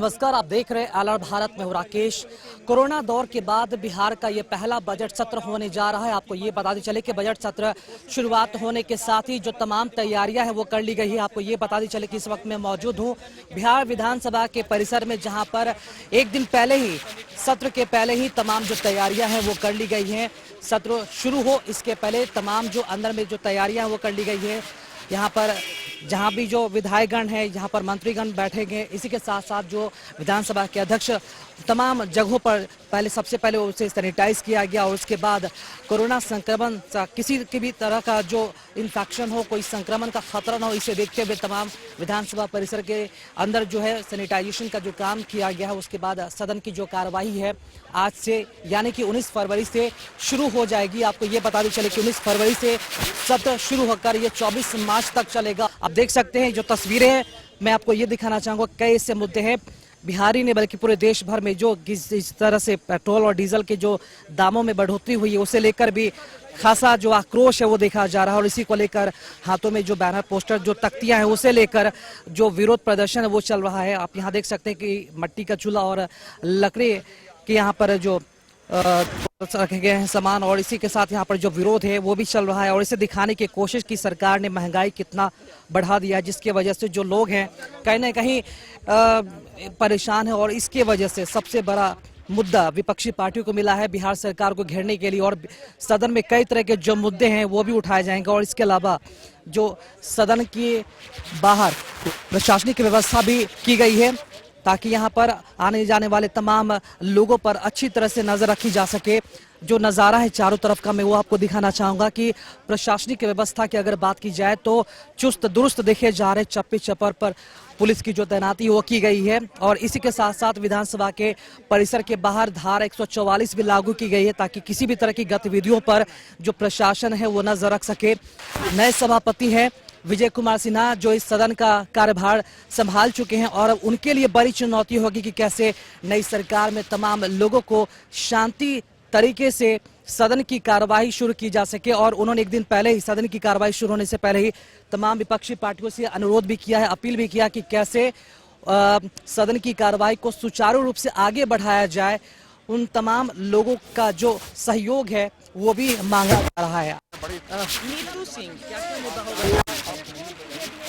नमस्कार, आप देख रहे हैं अलर्ट भारत में हूं राकेश। कोरोना दौर के बाद बिहार का ये पहला बजट सत्र होने जा रहा है। आपको ये बताते चले कि बजट सत्र शुरुआत होने के साथ ही जो तमाम तैयारियां हैं वो कर ली गई है। आपको ये बताते चले कि इस वक्त मैं मौजूद हूं बिहार विधानसभा के परिसर में, जहां पर एक दिन पहले ही सत्र के पहले ही तमाम जो तैयारियां हैं वो कर ली गई हैं। सत्र शुरू हो इसके पहले तमाम जो अंदर में जो तैयारियां हैं वो कर ली गई है। यहाँ पर जहाँ भी जो विधायकगण हैं, यहाँ पर मंत्रीगण बैठेंगे, इसी के साथ साथ जो विधानसभा के अध्यक्ष तमाम जगहों पर सबसे पहले उसे सैनिटाइज किया गया और उसके बाद कोरोना संक्रमण किसी की भी तरह का जो इन्फेक्शन हो, कोई संक्रमण का खतरा न हो, इसे देखते हुए तमाम विधानसभा परिसर के अंदर जो है सैनिटाइजेशन का जो काम किया गया है। उसके बाद सदन की जो कार्यवाही है आज से यानी कि 19 फरवरी से शुरू हो जाएगी। आपको ये बता दें चले कि 19 फरवरी से सत्र शुरू होकर ये 24 मार्च तक चलेगा। आप देख सकते हैं जो तस्वीरें हैं, मैं आपको ये दिखाना चाहूँगा कई ऐसे मुद्दे हैं बिहार ही नहीं बल्कि पूरे देश भर में जो इस तरह से पेट्रोल और डीजल के जो दामों में बढ़ोतरी हुई है उसे लेकर भी खासा जो आक्रोश है वो देखा जा रहा है। और इसी को लेकर हाथों में जो बैनर पोस्टर जो तख्तियां हैं उसे लेकर जो विरोध प्रदर्शन है वो चल रहा है। आप यहाँ देख सकते हैं कि मिट्टी का चूल्हा और लकड़ी के यहाँ पर जो रखे गए हैं सामान, और इसी के साथ यहाँ पर जो विरोध है वो भी चल रहा है। और इसे दिखाने की कोशिश की सरकार ने महंगाई कितना बढ़ा दिया है, जिसकी वजह से जो लोग हैं कहीं ना कहीं परेशान है। और इसके वजह से सबसे बड़ा मुद्दा विपक्षी पार्टियों को मिला है बिहार सरकार को घेरने के लिए, और सदन में कई तरह के जो मुद्दे हैं वो भी उठाए जाएंगे। और इसके अलावा जो सदन के बाहर प्रशासनिक व्यवस्था भी की गई है ताकि यहाँ पर आने जाने वाले तमाम लोगों पर अच्छी तरह से नजर रखी जा सके। जो नज़ारा है चारों तरफ का मैं वो आपको दिखाना चाहूँगा कि प्रशासनिक व्यवस्था की अगर बात की जाए तो चुस्त दुरुस्त देखे जा रहे, चप्पे चप्पर पर पुलिस की जो तैनाती वो की गई है। और इसी के साथ साथ विधानसभा के परिसर के बाहर धारा 144 भी लागू की गई है ताकि किसी भी तरह की गतिविधियों पर जो प्रशासन है वो नजर रख सके। नए सभापति हैं विजय कुमार सिन्हा जो इस सदन का कार्यभार संभाल चुके हैं, और उनके लिए बड़ी चुनौती होगी कि कैसे नई सरकार में तमाम लोगों को शांति तरीके से सदन की कार्यवाही शुरू की जा सके। और उन्होंने एक दिन पहले ही सदन की कार्यवाही शुरू होने से पहले ही तमाम विपक्षी पार्टियों से अनुरोध भी किया है, अपील भी किया कि कैसे सदन की कार्यवाही को सुचारू रूप से आगे बढ़ाया जाए। उन तमाम लोगों का जो सहयोग है वो भी मांगा जा रहा है। नीतू सिंह, क्या मुद्दा होगा?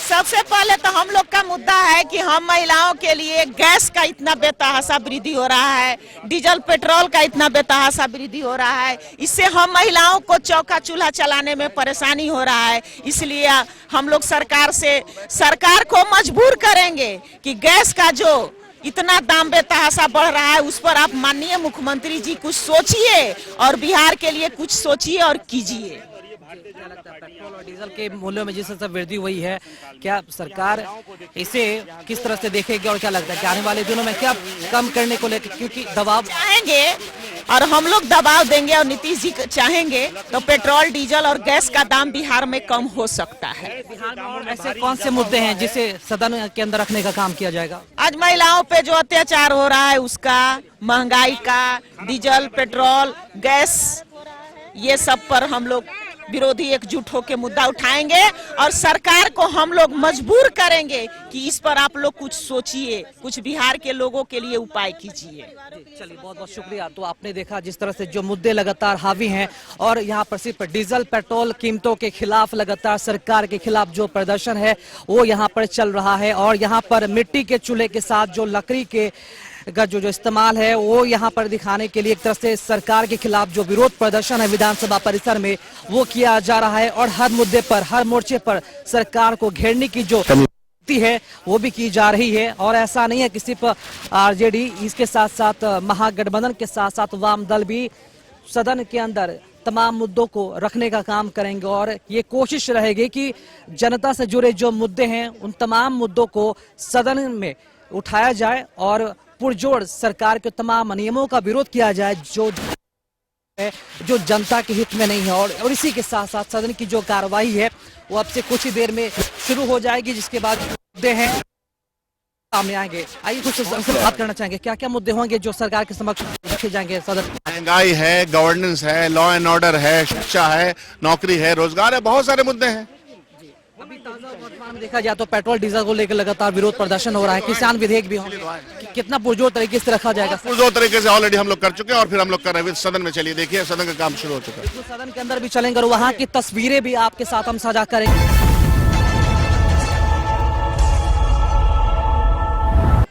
सबसे पहले तो हम लोग का मुद्दा है कि हम महिलाओं के लिए गैस का इतना बेतहाशा वृद्धि हो रहा है, डीजल पेट्रोल का इतना बेतहाशा वृद्धि हो रहा है, इससे हम महिलाओं को चौका चूल्हा चलाने में परेशानी हो रहा है। इसलिए हम लोग सरकार को मजबूर करेंगे कि गैस का जो इतना दाम बेतहाशा बढ़ रहा है उस पर आप माननीय मुख्यमंत्री जी कुछ सोचिए और बिहार के लिए कुछ सोचिए और कीजिए। क्या लगता है पेट्रोल और डीजल के मूल्यों में जिस तरह से वृद्धि हुई है, क्या सरकार इसे किस तरह से देखेगी और क्या लगता है कि आने वाले दिनों में क्या कम करने को लेकर, क्योंकि दबाव चाहेंगे और हम लोग दबाव देंगे और नीतीश जी चाहेंगे तो पेट्रोल डीजल और गैस का दाम बिहार में कम हो सकता है। बिहार में और ऐसे कौन से मुद्दे हैं जिसे सदन के अंदर रखने का काम किया जाएगा? आज महिलाओं पे जो अत्याचार हो रहा है उसका, महंगाई का, डीजल पेट्रोल गैस, ये सब पर हम लोग विरोधी एकजुट होकर मुद्दा उठाएंगे और सरकार को हम लोग मजबूर करेंगे कि इस पर आप लोग कुछ सोचिए, कुछ बिहार के लोगों के लिए उपाय कीजिए। चलिए, बहुत बहुत शुक्रिया। तो आपने देखा जिस तरह से जो मुद्दे लगातार हावी हैं, और यहाँ पर सिर्फ डीजल पेट्रोल कीमतों के खिलाफ लगातार सरकार के खिलाफ जो प्रदर्शन है वो यहाँ पर चल रहा है। और यहाँ पर मिट्टी के चूल्हे के साथ जो लकड़ी के का जो इस्तेमाल है वो यहाँ पर दिखाने के लिए एक तरह से सरकार के खिलाफ जो विरोध प्रदर्शन है विधानसभा परिसर में वो किया जा रहा है। और हर मुद्दे पर, हर मोर्चे पर सरकार को घेरने की जो है वो भी की जा रही है। और ऐसा नहीं है कि सिर्फ आरजेडी, इसके साथ साथ महागठबंधन के साथ साथ वाम दल भी सदन के अंदर तमाम मुद्दों को रखने का काम करेंगे। और ये कोशिश रहेगी कि जनता से जुड़े जो मुद्दे हैं उन तमाम मुद्दों को सदन में उठाया जाए और पुरजोर सरकार के तमाम नियमों का विरोध किया जाए जो जनता के हित में नहीं है। और इसी के साथ साथ सदन की जो कार्यवाही है वो अब से कुछ ही देर में शुरू हो जाएगी, जिसके बाद मुद्दे हैं सामने आएंगे। आइए कुछ बात करना चाहेंगे, क्या क्या मुद्दे होंगे जो सरकार के समक्ष रखे जाएंगे सदन? महंगाई है, गवर्नेंस है, लॉ एंड ऑर्डर है, शिक्षा है, नौकरी है, रोजगार है, बहुत सारे मुद्दे हैं। अभी ताजा वर्तमान में देखा जाए तो पेट्रोल डीजल को लेकर लगातार विरोध प्रदर्शन हो रहा है, किसान विधेयक भी होंगे, कितना पुरजोर तरीके से रखा जाएगा? पुरजोर तरीके से ऑलरेडी हम लोग कर चुके हैं और फिर हम लोग कर रहे हैं सदन में। चलिए देखिए, सदन का काम शुरू हो चुका है। तो सदन के अंदर भी चलेंगे और वहाँ की तस्वीरें भी आपके साथ हम साझा करेंगे।